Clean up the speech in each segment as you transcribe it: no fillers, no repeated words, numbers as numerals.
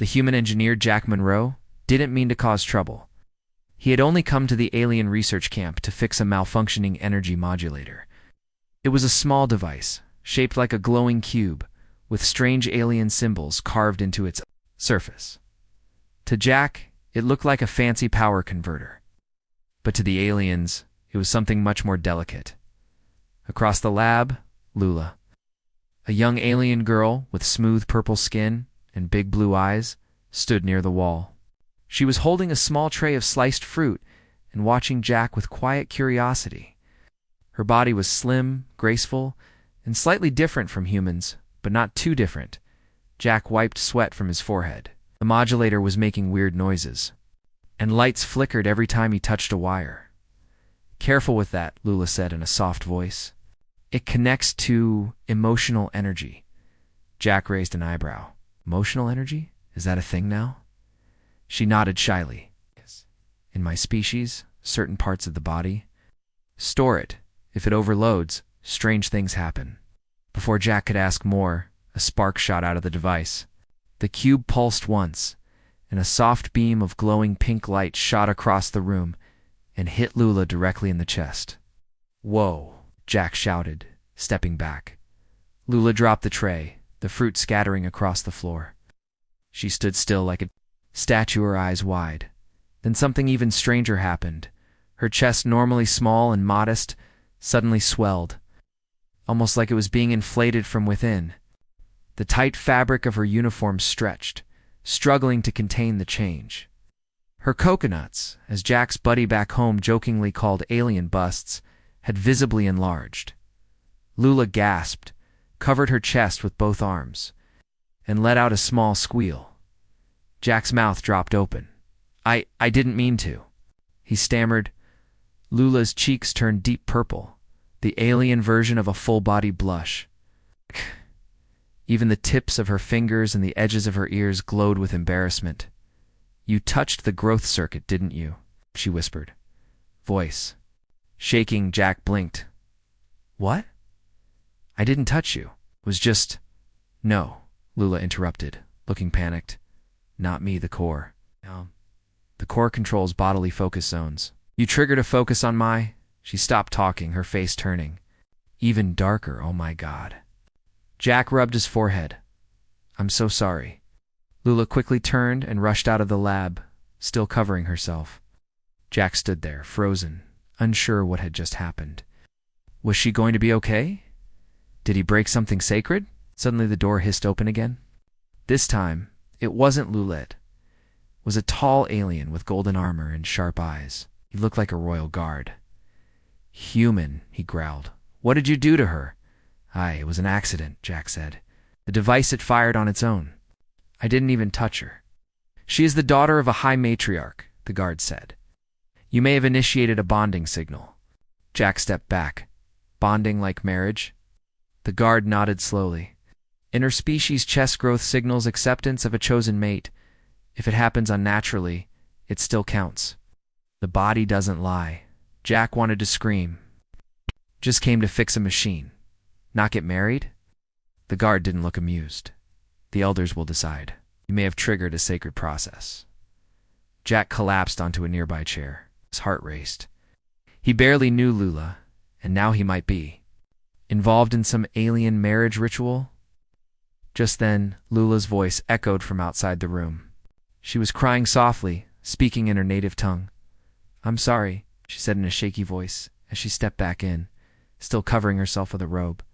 The human engineer Jack Monroe didn't mean to cause trouble. He had only come to the alien research camp to fix a malfunctioning energy modulator. It was a small device, shaped like a glowing cube, with strange alien symbols carved into its surface. To Jack, it looked like a fancy power converter. But to the aliens, it was something much more delicate. Across the lab, Lula, a young alien girl with smooth purple skin and big blue eyes, stood near the wall. She was holding a small tray of sliced fruit and watching Jack with quiet curiosity. Her body was slim, graceful, and slightly different from humans, but not too different. Jack wiped sweat from his forehead. The modulator was making weird noises, and lights flickered every time he touched a wire. "Careful with that," Lula said in a soft voice. "It connects to emotional energy." Jack raised an eyebrow. "Emotional energy? Is that a thing now?" She nodded shyly. "Yes. In my species, certain parts of the body store it. If it overloads, strange things happen." Before Jack could ask more, a spark shot out of the device. The cube pulsed once, and a soft beam of glowing pink light shot across the room and hit Lula directly in the chest. "Whoa," Jack shouted, stepping back. Lula dropped the tray, the fruit scattering across the floor. She stood still like a statue, her eyes wide. Then something even stranger happened. Her chest, normally small and modest, suddenly swelled, almost like it was being inflated from within. The tight fabric of her uniform stretched, struggling to contain the change. Her coconuts, as Jack's buddy back home jokingly called alien busts, had visibly enlarged. Lula gasped, covered her chest with both arms, and let out a small squeal. Jack's mouth dropped open. I didn't mean to," he stammered. Lula's cheeks turned deep purple, the alien version of a full-body blush. Even the tips of her fingers and the edges of her ears glowed with embarrassment. "You touched the growth circuit, didn't you?" she whispered. Voice shaking, Jack blinked. "What? I didn't touch you. It was just—" "No," Lula interrupted, looking panicked. "Not me, the core. The core controls bodily focus zones. You triggered a focus on my—" She stopped talking, her face turning. "Even darker, oh my God." Jack rubbed his forehead. "I'm so sorry." Lula quickly turned and rushed out of the lab, still covering herself. Jack stood there, frozen, unsure what had just happened. Was she going to be okay? Did he break something sacred? Suddenly the door hissed open again. This time, it wasn't Lula. It was a tall alien with golden armor and sharp eyes. He looked like a royal guard. "Human," he growled. "What did you do to her?" It was an accident," Jack said. "The device had fired on its own. I didn't even touch her." "She is the daughter of a high matriarch," the guard said. "You may have initiated a bonding signal." Jack stepped back. "Bonding like marriage?" The guard nodded slowly. "Interspecies chest growth signals acceptance of a chosen mate. If it happens unnaturally, it still counts." "The body doesn't lie." Jack wanted to scream. "Just came to fix a machine. Not get married?" The guard didn't look amused. "The elders will decide. You may have triggered a sacred process." Jack collapsed onto a nearby chair. His heart raced. He barely knew Lula, and now he might be involved in some alien marriage ritual. Just then, Lula's voice echoed from outside the room. She was crying softly, speaking in her native tongue. "I'm sorry," she said in a shaky voice as she stepped back in, still covering herself with a robe.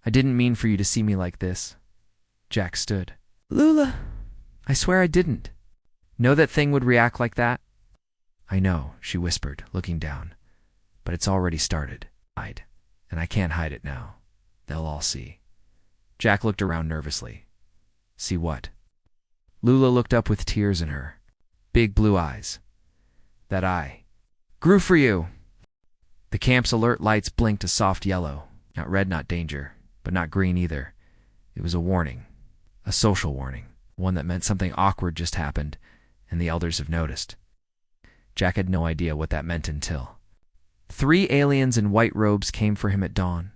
"I didn't mean for you to see me like this." Jack stood. "Lula, I swear I didn't." "Know that thing would react like that?" "I know," she whispered, looking down. "But it's already started. And I can't hide it now. They'll all see." Jack looked around nervously. "See what?" Lula looked up with tears in her big blue eyes. "That I grew for you." The camp's alert lights blinked a soft yellow. Not red, not danger, but not green either. It was a warning. A social warning. One that meant something awkward just happened, and the elders have noticed. Jack had no idea what that meant until 3 aliens in white robes came for him at dawn.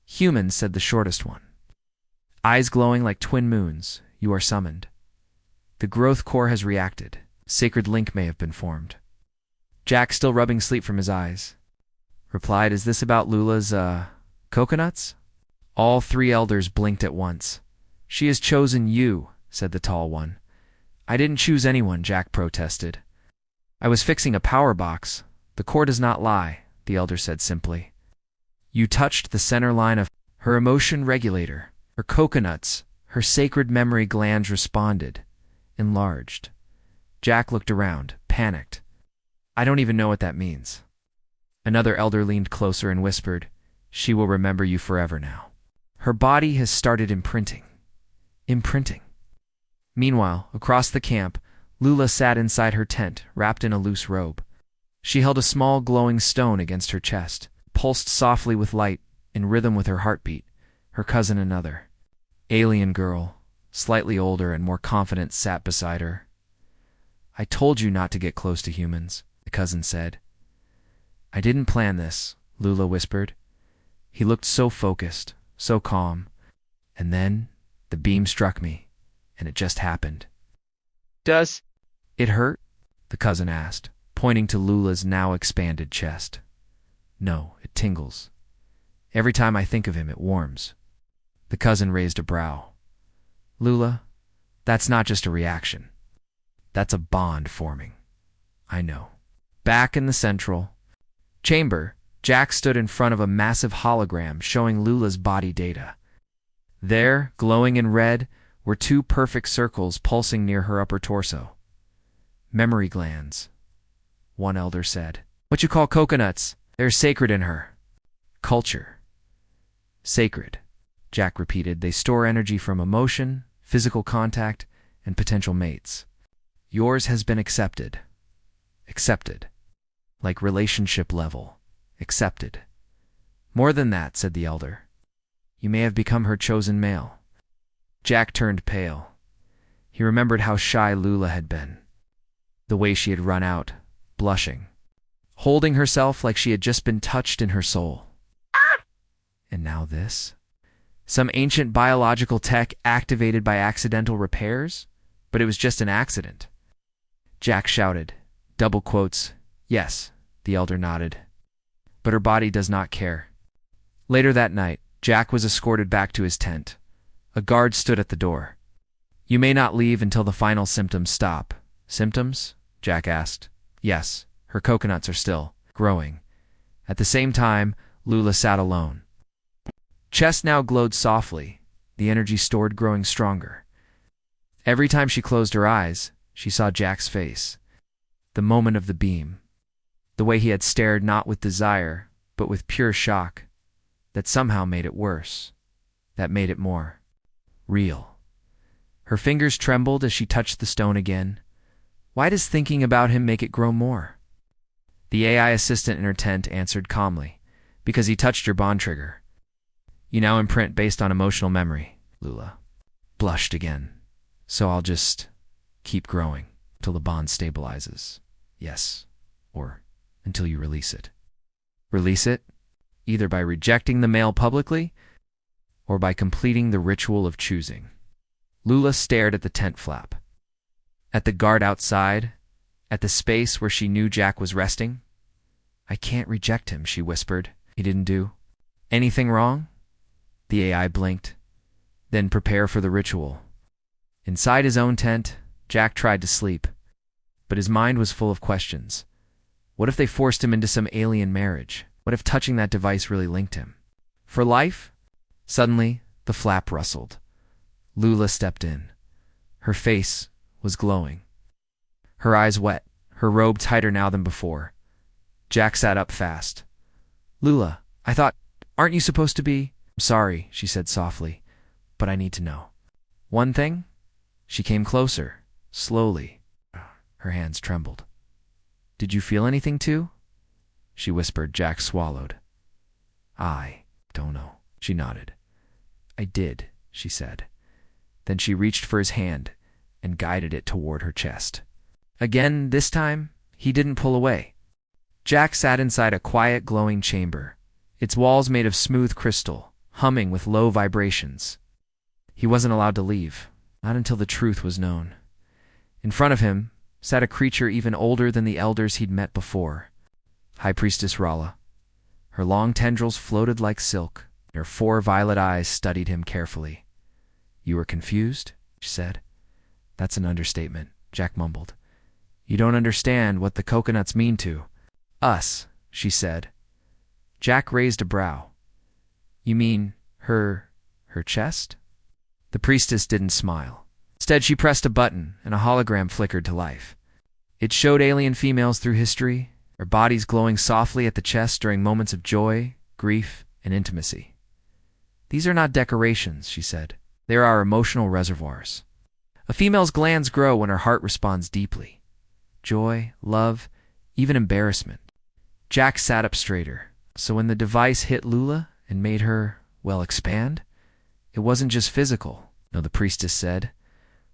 "Humans," said the shortest one. "Eyes glowing like twin moons, you are summoned." The growth core has reacted. Sacred link may have been formed. Jack, still rubbing sleep from his eyes, replied, "Is this about Lula's, coconuts?" All three elders blinked at once. "She has chosen you," said the tall one. "I didn't choose anyone," Jack protested. "I was fixing a power box. The core does not lie," the elder said simply. "You touched the center line of her emotion regulator. Her coconuts, her sacred memory glands responded, enlarged." Jack looked around, panicked. "I don't even know what that means." Another elder leaned closer and whispered, "She will remember you forever now. Her body has started imprinting. Imprinting." Meanwhile, across the camp, Lula sat inside her tent, wrapped in a loose robe. She held a small glowing stone against her chest, pulsed softly with light, in rhythm with her heartbeat. Her cousin, another alien girl, slightly older and more confident, sat beside her. "I told you not to get close to humans," the cousin said. "I didn't plan this," Lula whispered. He looked so focused, so calm. And then the beam struck me, and it just happened. Does "It hurt?" the cousin asked, pointing to Lula's now expanded chest. "No, it tingles. Every time I think of him, it warms." The cousin raised a brow. "Lula, that's not just a reaction. That's a bond forming." "I know." Back in the central chamber, Jack stood in front of a massive hologram showing Lula's body data. There, glowing in red, were two perfect circles pulsing near her upper torso. "Memory glands," one elder said. "What you call coconuts? They're sacred in her." "Culture. Sacred," Jack repeated. "They store energy from emotion, physical contact, and potential mates. Yours has been accepted. Accepted. Like relationship level. Accepted." "More than that," said the elder. "You may have become her chosen male." Jack turned pale. He remembered how shy Lula had been. The way she had run out, blushing, holding herself like she had just been touched in her soul. And now this? Some ancient biological tech activated by accidental repairs? But it was just an accident. Jack shouted, double quotes, "Yes," the elder nodded. "But her body does not care." Later that night, Jack was escorted back to his tent. A guard stood at the door. "You may not leave until the final symptoms stop." "Symptoms?" Jack asked. "Yes, her coconuts are still growing." At the same time, Lula sat alone. Chest now glowed softly, the energy stored growing stronger. Every time she closed her eyes, she saw Jack's face. The moment of the beam. The way he had stared not with desire, but with pure shock. That somehow made it worse. That made it more real. Her fingers trembled as she touched the stone again. Why does thinking about him make it grow more? The AI assistant in her tent answered calmly, "Because he touched your bond trigger. You now imprint based on emotional memory." Lula blushed again. "So I'll just keep growing till the bond stabilizes." "Yes, or until you release it." "Release it? Either by rejecting the male publicly, or by completing the ritual of choosing." Lula stared at the tent flap, at the guard outside, at the space where she knew Jack was resting. "I can't reject him," she whispered. "He didn't do anything wrong?" The AI blinked. "Then prepare for the ritual." Inside his own tent, Jack tried to sleep, but his mind was full of questions. What if they forced him into some alien marriage? What if touching that device really linked him? For life? Suddenly, the flap rustled. Lula stepped in. Her face was glowing. Her eyes wet, her robe tighter now than before. Jack sat up fast. "Lula, I thought, aren't you supposed to be—" "I'm sorry," she said softly, "but I need to know." "One thing?" She came closer, slowly. Her hands trembled. "Did you feel anything too?" she whispered. Jack swallowed. "I don't know," she nodded. "I did," she said. Then she reached for his hand and guided it toward her chest. Again, this time, he didn't pull away. Jack sat inside a quiet, glowing chamber, its walls made of smooth crystal, humming with low vibrations. He wasn't allowed to leave, not until the truth was known. In front of him sat a creature even older than the elders he'd met before, High Priestess Rala. Her long tendrils floated like silk, and her 4 violet eyes studied him carefully. "You were confused?" she said. "That's an understatement," Jack mumbled. "You don't understand what the coconuts mean to us," she said. Jack raised a brow. "You mean her chest?" The priestess didn't smile. Instead, she pressed a button, and a hologram flickered to life. It showed alien females through history, their bodies glowing softly at the chest during moments of joy, grief, and intimacy. "These are not decorations," she said. "They are our emotional reservoirs. A female's glands grow when her heart responds deeply. Joy, love, even embarrassment." Jack sat up straighter. So when the device hit Lula and made her, well, expand, it wasn't just physical. No, the priestess said.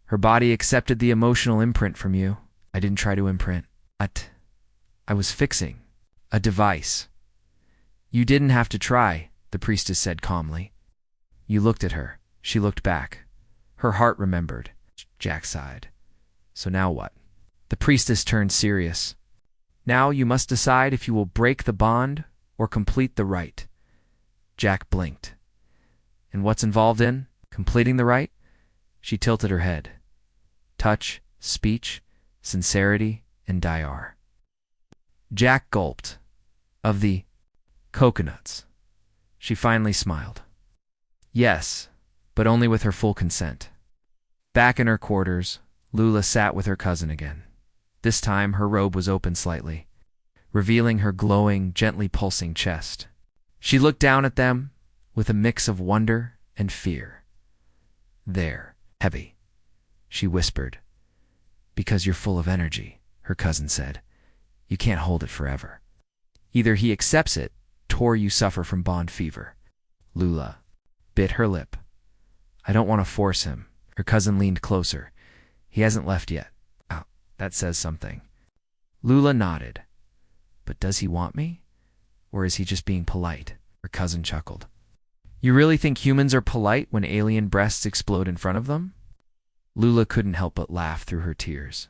Her body accepted the emotional imprint from you. I didn't try to imprint. I was fixing a device. "You didn't have to try," the priestess said calmly. You looked at her. She looked back. Her heart remembered. Jack sighed. "So now what?" The priestess turned serious. "Now you must decide if you will break the bond or complete the rite." Jack blinked. "And what's involved in completing the rite?" She tilted her head. "Touch, speech, sincerity, and Dayar." Jack gulped. "Of the coconuts." She finally smiled. "Yes, but only with her full consent." Back in her quarters, Lula sat with her cousin again. This time her robe was open slightly, revealing her glowing, gently pulsing chest. She looked down at them with a mix of wonder and fear. "They're heavy," she whispered. "Because you're full of energy," her cousin said. "You can't hold it forever. Either he accepts it, or you suffer from bond fever." Lula bit her lip. "I don't want to force him." Her cousin leaned closer. "He hasn't left yet." "Oh, that says something." Lula nodded. "But does he want me? Or is he just being polite?" Her cousin chuckled. "You really think humans are polite when alien breasts explode in front of them?" Lula couldn't help but laugh through her tears.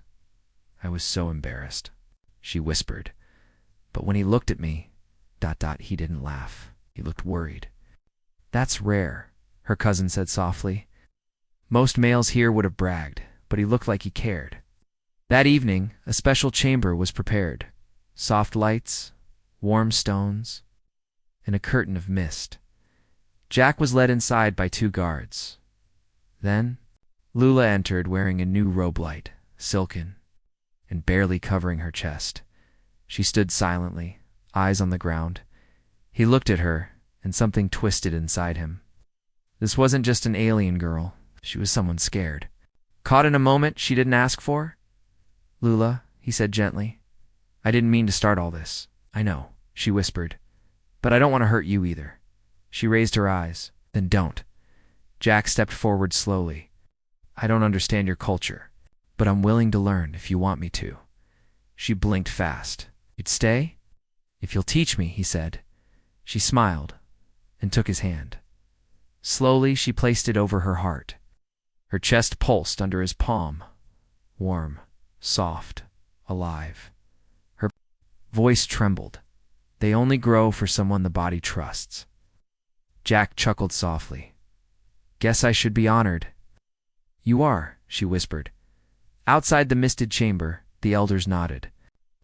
"I was so embarrassed," she whispered. "But when he looked at me, he didn't laugh. He looked worried." "That's rare," her cousin said softly. "Most males here would have bragged, but he looked like he cared." That evening, a special chamber was prepared. Soft lights, warm stones, and a curtain of mist. Jack was led inside by 2 guards. Then, Lula entered wearing a new robe light, silken, and barely covering her chest. She stood silently, eyes on the ground. He looked at her, and something twisted inside him. This wasn't just an alien girl. She was someone scared. Caught in a moment she didn't ask for? "Lula," he said gently, "I didn't mean to start all this. I know," she whispered. "But I don't want to hurt you either." She raised her eyes. "Then don't." Jack stepped forward slowly. "I don't understand your culture, but I'm willing to learn if you want me to." She blinked fast. "You'd stay?" "If you'll teach me," he said. She smiled and took his hand. Slowly she placed it over her heart. Her chest pulsed under his palm. Warm, soft, alive. Her voice trembled. "They only grow for someone the body trusts." Jack chuckled softly. "Guess I should be honored." "You are," she whispered. Outside the misted chamber, the elders nodded.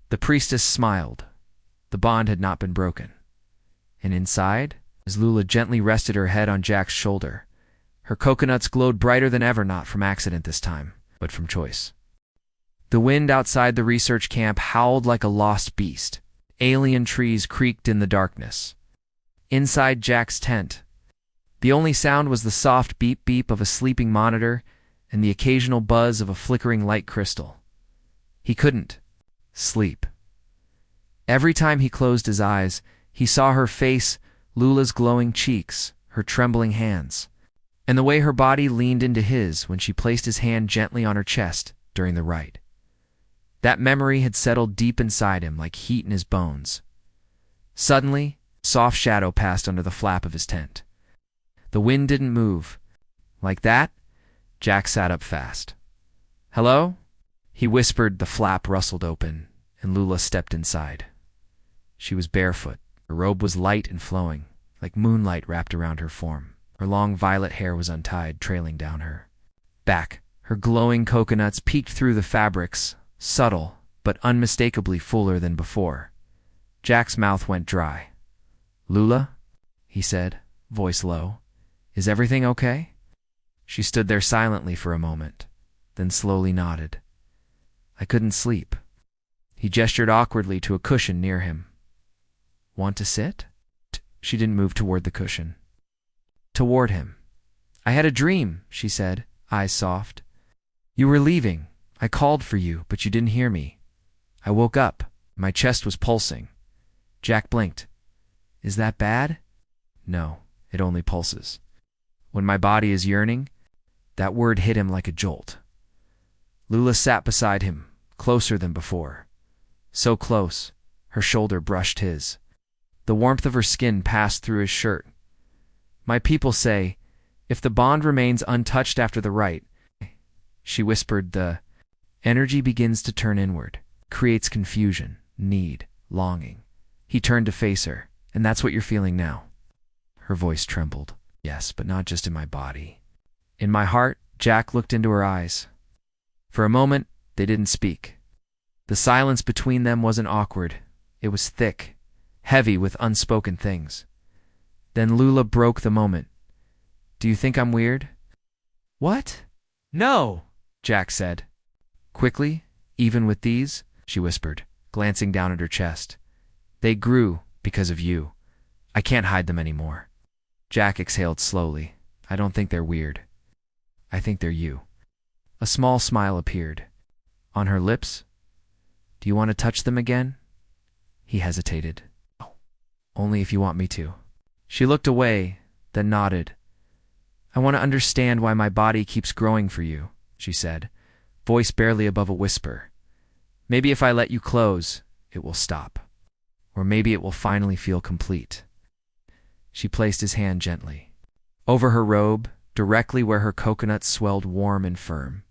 The priestess smiled. The bond had not been broken. And inside, as Lula gently rested her head on Jack's shoulder, her coconuts glowed brighter than ever, not from accident this time, but from choice. The wind outside the research camp howled like a lost beast. Alien trees creaked in the darkness. Inside Jack's tent, the only sound was the soft beep-beep of a sleeping monitor and the occasional buzz of a flickering light crystal. He couldn't sleep. Every time he closed his eyes, he saw her face, Lula's glowing cheeks, her trembling hands, and the way her body leaned into his when she placed his hand gently on her chest during the rite. That memory had settled deep inside him like heat in his bones. Suddenly, a soft shadow passed under the flap of his tent. The wind didn't move. Like that, Jack sat up fast. "Hello?" He whispered, the flap rustled open, and Lula stepped inside. She was barefoot. Her robe was light and flowing, like moonlight wrapped around her form. Her long violet hair was untied, trailing down her back. Her glowing coconuts peeked through the fabrics, subtle, but unmistakably fuller than before. Jack's mouth went dry. "Lula?" he said, voice low. "Is everything okay?" She stood there silently for a moment, then slowly nodded. "I couldn't sleep." He gestured awkwardly to a cushion near him. "Want to sit?" She didn't move toward the cushion. Toward him. "I had a dream," she said, eyes soft. "You were leaving. I called for you, but you didn't hear me. I woke up. My chest was pulsing." Jack blinked. "Is that bad?" "No, it only pulses. When my body is yearning," that word hit him like a jolt. Lula sat beside him, closer than before. So close, her shoulder brushed his. The warmth of her skin passed through his shirt. "My people say, if the bond remains untouched after the rite," she whispered, "the energy begins to turn inward, creates confusion, need, longing." He turned to face her. "And that's what you're feeling now." Her voice trembled. "Yes, but not just in my body. In my heart." Jack looked into her eyes. For a moment, they didn't speak. The silence between them wasn't awkward. It was thick, heavy with unspoken things. Then Lula broke the moment. "Do you think I'm weird?" "What?" "No," Jack said. "Quickly, even with these," she whispered, glancing down at her chest. "They grew because of you. I can't hide them anymore." Jack exhaled slowly. "I don't think they're weird. I think they're you." A small smile appeared on her lips. "Do you want to touch them again?" He hesitated. "Only if you want me to." She looked away, then nodded. "I want to understand why my body keeps growing for you," she said, voice barely above a whisper. "Maybe if I let you close, it will stop. Or maybe it will finally feel complete." She placed his hand gently over her robe, directly where her coconuts swelled warm and firm.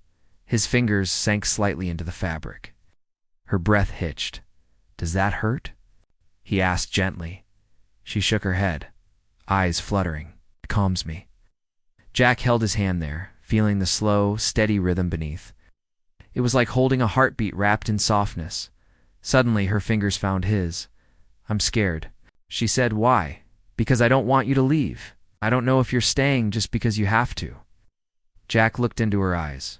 His fingers sank slightly into the fabric. Her breath hitched. "Does that hurt?" he asked gently. She shook her head, eyes fluttering. "It calms me." Jack held his hand there, feeling the slow, steady rhythm beneath. It was like holding a heartbeat wrapped in softness. Suddenly, her fingers found his. "I'm scared," she said. "Why?" "Because I don't want you to leave. I don't know if you're staying just because you have to." Jack looked into her eyes.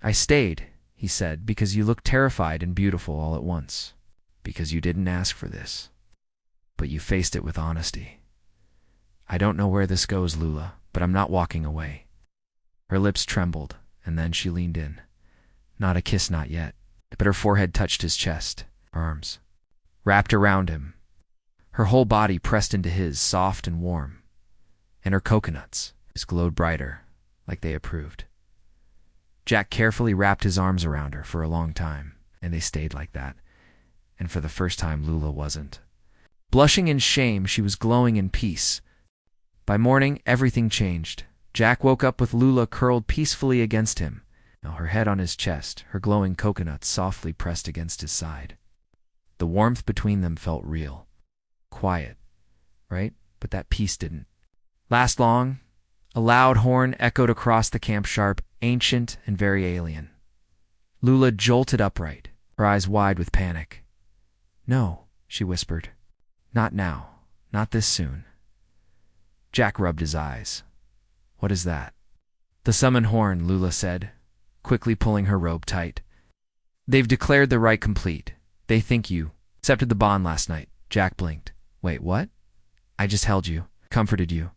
"I stayed," he said, "because you looked terrified and beautiful all at once. Because you didn't ask for this. But you faced it with honesty. I don't know where this goes, Lula, but I'm not walking away." Her lips trembled, and then she leaned in. Not a kiss, not yet, but her forehead touched his chest, her arms wrapped around him. Her whole body pressed into his, soft and warm. And her coconuts glowed brighter, like they approved. Jack carefully wrapped his arms around her for a long time, and they stayed like that. And for the first time, Lula wasn't. Blushing in shame, she was glowing in peace. By morning, everything changed. Jack woke up with Lula curled peacefully against him, now her head on his chest, her glowing coconuts softly pressed against his side. The warmth between them felt real. Quiet, right? But that peace didn't last long. A loud horn echoed across the camp, sharp, ancient, and very alien. Lula jolted upright, her eyes wide with panic. "No," she whispered. "Not now. Not this soon." Jack rubbed his eyes. "What is that?" "The summon horn," Lula said, quickly pulling her robe tight. "They've declared the rite complete. They think you accepted the bond last night." Jack blinked. "Wait, what?" "I just held you, comforted you.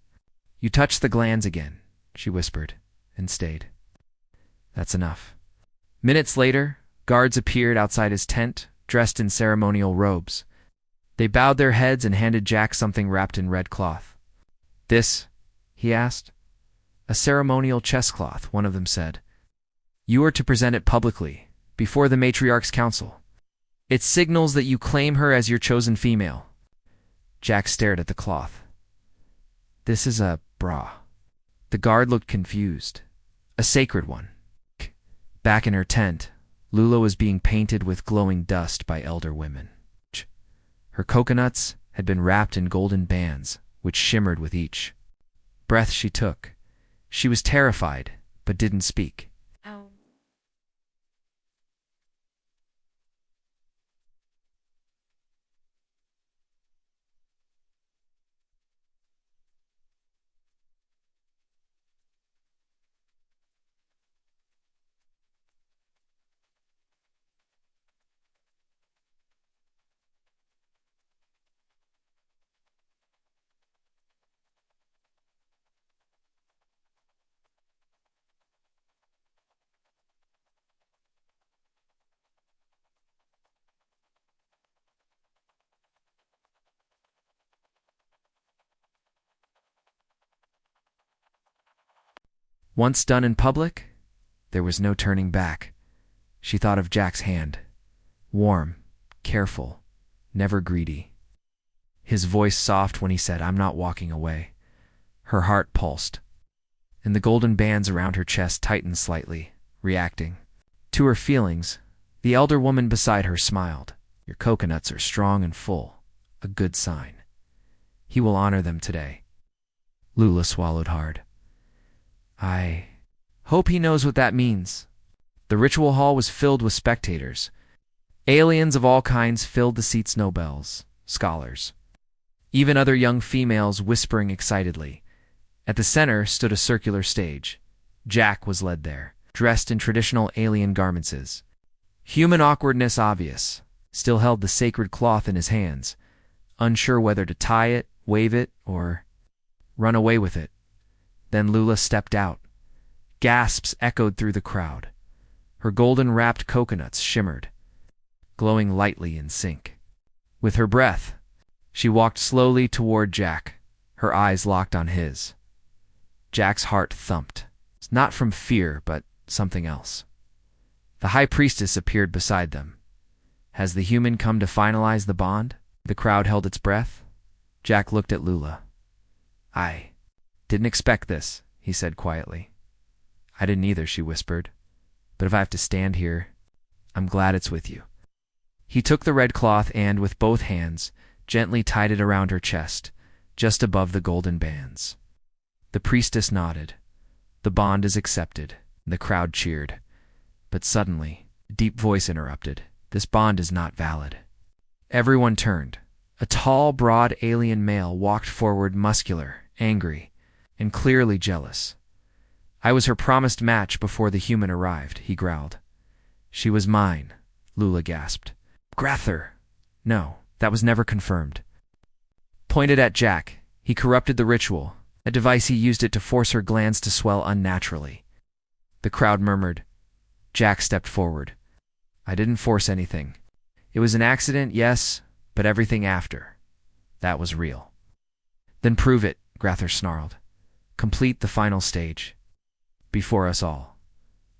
You touched the glands again," she whispered, and stayed. "That's enough." Minutes later, guards appeared outside his tent, dressed in ceremonial robes. They bowed their heads and handed Jack something wrapped in red cloth. "This?" he asked. "A ceremonial chest cloth," one of them said. "You are to present it publicly, before the Matriarch's Council. It signals that you claim her as your chosen female." Jack stared at the cloth. "This is a bra." The guard looked confused. "A sacred one." Back in her tent, Lula was being painted with glowing dust by elder women. Her coconuts had been wrapped in golden bands, which shimmered with each breath she took. She was terrified, but didn't speak. Ow. Once done in public, there was no turning back. She thought of Jack's hand. Warm, careful, never greedy. His voice soft when he said, "I'm not walking away." Her heart pulsed, and the golden bands around her chest tightened slightly, reacting. To her feelings, the elder woman beside her smiled. "Your coconuts are strong and full, a good sign. He will honor them today." Lula swallowed hard. "I hope he knows what that means." The ritual hall was filled with spectators. Aliens of all kinds filled the seats, Nobels, scholars, even other young females whispering excitedly. At the center stood a circular stage. Jack was led there, dressed in traditional alien garments. Human awkwardness obvious, still held the sacred cloth in his hands, unsure whether to tie it, wave it, or run away with it. Then Lula stepped out. Gasps echoed through the crowd. Her golden-wrapped coconuts shimmered, glowing lightly in sync. With her breath, she walked slowly toward Jack, her eyes locked on his. Jack's heart thumped, not from fear, but something else. The High Priestess appeared beside them. Has the human come to finalize the bond? The crowd held its breath. Jack looked at Lula. "I didn't expect this," he said quietly. "I didn't either," she whispered. "But if I have to stand here, I'm glad it's with you." He took the red cloth and, with both hands, gently tied it around her chest, just above the golden bands. The priestess nodded. "The bond is accepted." The crowd cheered. But suddenly, a deep voice interrupted. "This bond is not valid." Everyone turned. A tall, broad alien male walked forward, muscular, angry, and clearly jealous. "I was her promised match before the human arrived," he growled. "She was mine," Lula gasped. "Grather!" "No, that was never confirmed." Pointed at Jack, he corrupted the ritual. A device, he used it to force her glands to swell unnaturally. The crowd murmured. Jack stepped forward. "I didn't force anything. It was an accident, yes, but everything after, that was real." "Then prove it," Grather snarled. "Complete the final stage. Before us all."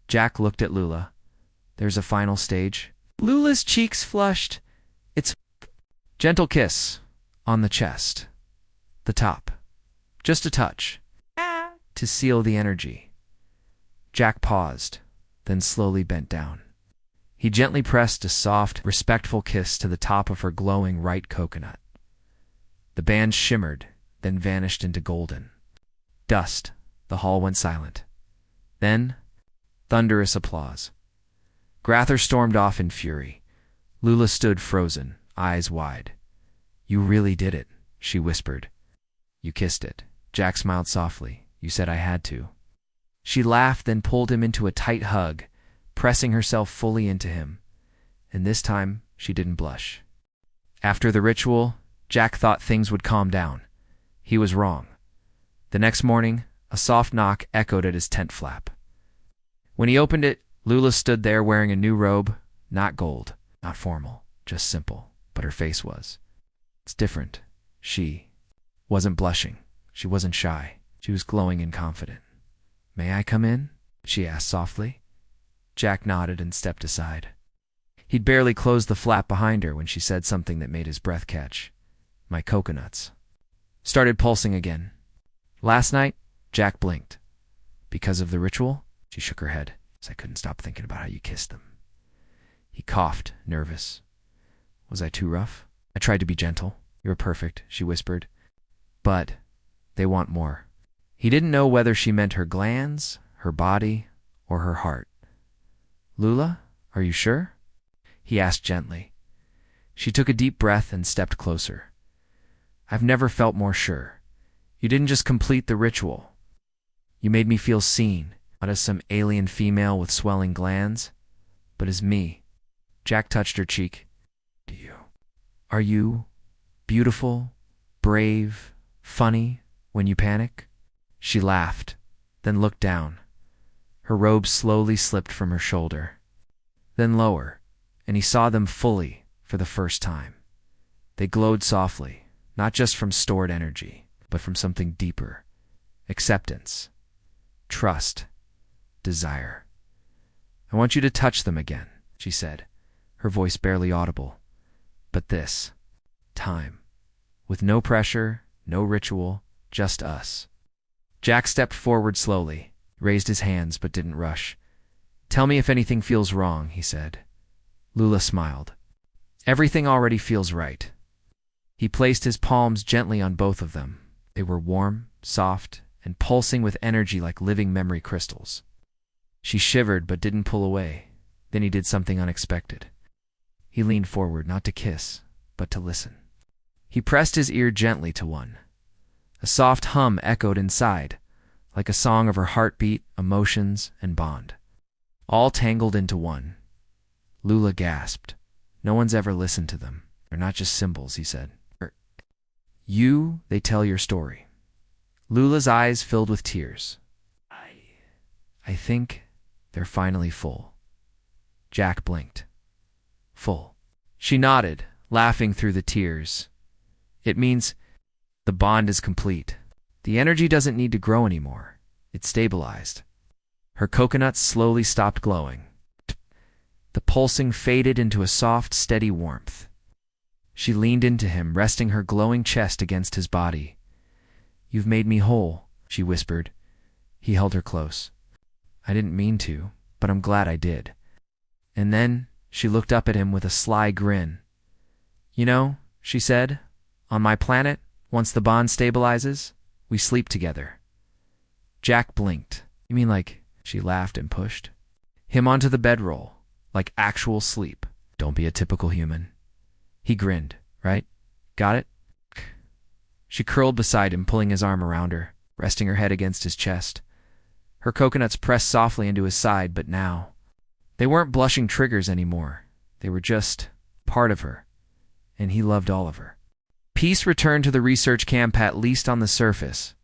Jack looked at Lula. "There's a final stage?" Lula's cheeks flushed. "It's gentle kiss on the chest. The top. Just a touch. To seal the energy." Jack paused, then slowly bent down. He gently pressed a soft, respectful kiss to the top of her glowing right coconut. The band shimmered, then vanished into golden dust. The hall went silent. Then, thunderous applause. Grather stormed off in fury. Lula stood frozen, eyes wide. "You really did it," she whispered. "You kissed it." Jack smiled softly. "You said I had to." She laughed, then pulled him into a tight hug, pressing herself fully into him. And this time, she didn't blush. After the ritual, Jack thought things would calm down. He was wrong. The next morning, a soft knock echoed at his tent flap. When he opened it, Lula stood there wearing a new robe, not gold, not formal, just simple, but her face was. It's different. She wasn't blushing. She wasn't shy. She was glowing and confident. "May I come in?" she asked softly. Jack nodded and stepped aside. He'd barely closed the flap behind her when she said something that made his breath catch. "My coconuts started pulsing again." "Last night?" Jack blinked. "Because of the ritual?" She shook her head. "I couldn't stop thinking about how you kissed them." He coughed, nervous. Was I too rough? I tried to be gentle. You're perfect, she whispered. But they want more. He didn't know whether she meant her glands, her body, or her heart. Lula, are you sure? He asked gently. She took a deep breath and stepped closer. I've never felt more sure. You didn't just complete the ritual. You made me feel seen, not as some alien female with swelling glands, but as me. Jack touched her cheek. Are you beautiful, brave, funny when you panic? She laughed, then looked down. Her robe slowly slipped from her shoulder. Then lower, and he saw them fully for the first time. They glowed softly, not just from stored energy, but from something deeper. Acceptance, trust, desire. I want you to touch them again, she said, her voice barely audible. But this time, with no pressure, no ritual, just us. Jack stepped forward slowly, raised his hands but didn't rush. Tell me if anything feels wrong, he said. Lula smiled. Everything already feels right. He placed his palms gently on both of them. They were warm, soft, and pulsing with energy like living memory crystals. She shivered but didn't pull away. Then he did something unexpected. He leaned forward, not to kiss, but to listen. He pressed his ear gently to one. A soft hum echoed inside, like a song of her heartbeat, emotions, and bond. All tangled into one. Lula gasped. No one's ever listened to them. They're not just symbols, he said. They tell your story. Lula's eyes filled with tears. I think they're finally full. Jack blinked. Full. She nodded, laughing through the tears. It means the bond is complete. The energy doesn't need to grow anymore. It's stabilized. Her coconuts slowly stopped glowing. The pulsing faded into a soft, steady warmth. She leaned into him, resting her glowing chest against his body. You've made me whole, she whispered. He held her close. I didn't mean to, but I'm glad I did. And then she looked up at him with a sly grin. You know, she said, on my planet, once the bond stabilizes, we sleep together. Jack blinked. You mean like, she laughed and pushed him onto the bedroll, like actual sleep. Don't be a typical human. He grinned. Right? Got it? She curled beside him, pulling his arm around her, resting her head against his chest. Her coconuts pressed softly into his side, but now they weren't blushing triggers anymore. They were just part of her, and he loved all of her. Peace returned to the research camp, at least on the surface,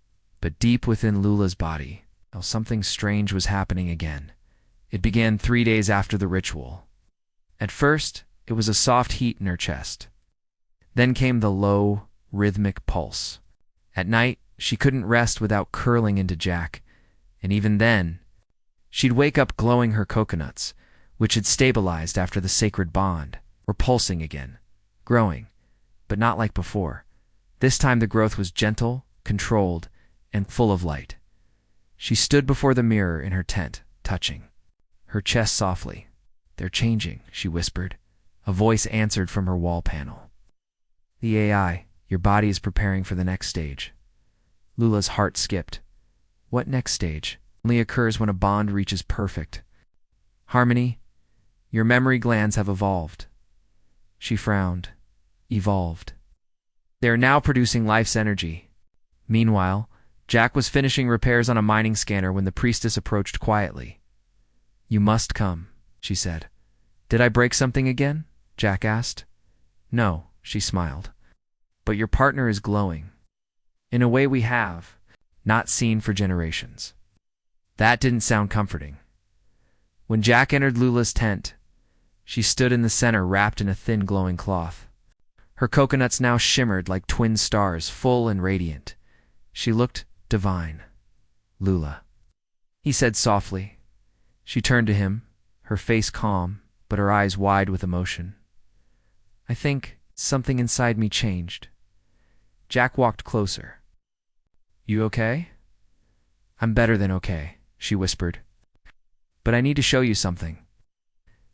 but deep within Lula's body, something strange was happening again. It began 3 days after the ritual. At first, it was a soft heat in her chest. Then came the low, rhythmic pulse. At night, she couldn't rest without curling into Jack, and even then, she'd wake up glowing. Her coconuts, which had stabilized after the sacred bond, were pulsing again, growing, but not like before. This time the growth was gentle, controlled, and full of light. She stood before the mirror in her tent, touching her chest softly. They're changing, she whispered. A voice answered from her wall panel. The AI, your body is preparing for the next stage. Lula's heart skipped. What next stage? Only occurs when a bond reaches perfect. Harmony, your memory glands have evolved. She frowned. Evolved. They are now producing life's energy. Meanwhile, Jack was finishing repairs on a mining scanner when the priestess approached quietly. You must come, she said. Did I break something again? Jack asked. No, she smiled. But your partner is glowing. In a way we have not seen for generations. That didn't sound comforting. When Jack entered Lula's tent, she stood in the center wrapped in a thin glowing cloth. Her coconuts now shimmered like twin stars, full and radiant. She looked divine. Lula, he said softly. She turned to him, her face calm, but her eyes wide with emotion. I think something inside me changed. Jack walked closer. You okay? I'm better than okay, she whispered. But I need to show you something.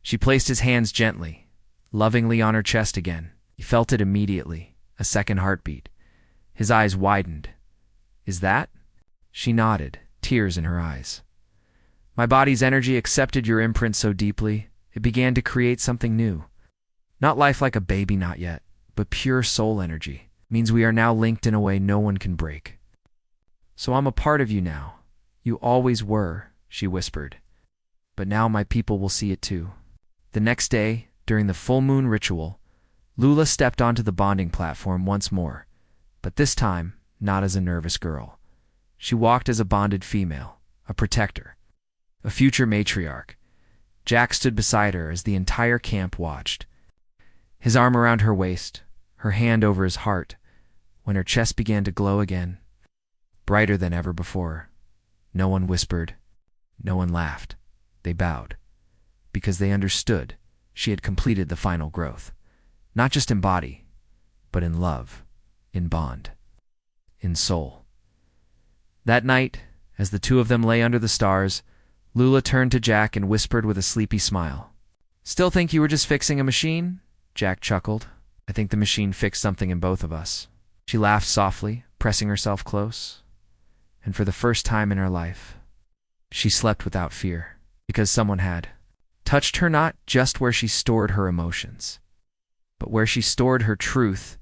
She placed his hands gently, lovingly on her chest again. He felt it immediately, a second heartbeat. His eyes widened. Is that? She nodded, tears in her eyes. My body's energy accepted your imprint so deeply, it began to create something new. Not life like a baby, not yet, but pure soul energy. Means we are now linked in a way no one can break. So I'm a part of you now. You always were, she whispered. But now my people will see it too. The next day, during the full moon ritual, Lula stepped onto the bonding platform once more, but this time not as a nervous girl. She walked as a bonded female, a protector, a future matriarch. Jack stood beside her as the entire camp watched, his arm around her waist, her hand over his heart, when her chest began to glow again, brighter than ever before. No one whispered, no one laughed. They bowed, because they understood she had completed the final growth, not just in body, but in love, in bond, in soul. That night, as the two of them lay under the stars, Lula turned to Jack and whispered with a sleepy smile. Still think you were just fixing a machine? Jack chuckled. I think the machine fixed something in both of us. She laughed softly, pressing herself close. And for the first time in her life, she slept without fear, because someone had touched her not just where she stored her emotions, but where she stored her truth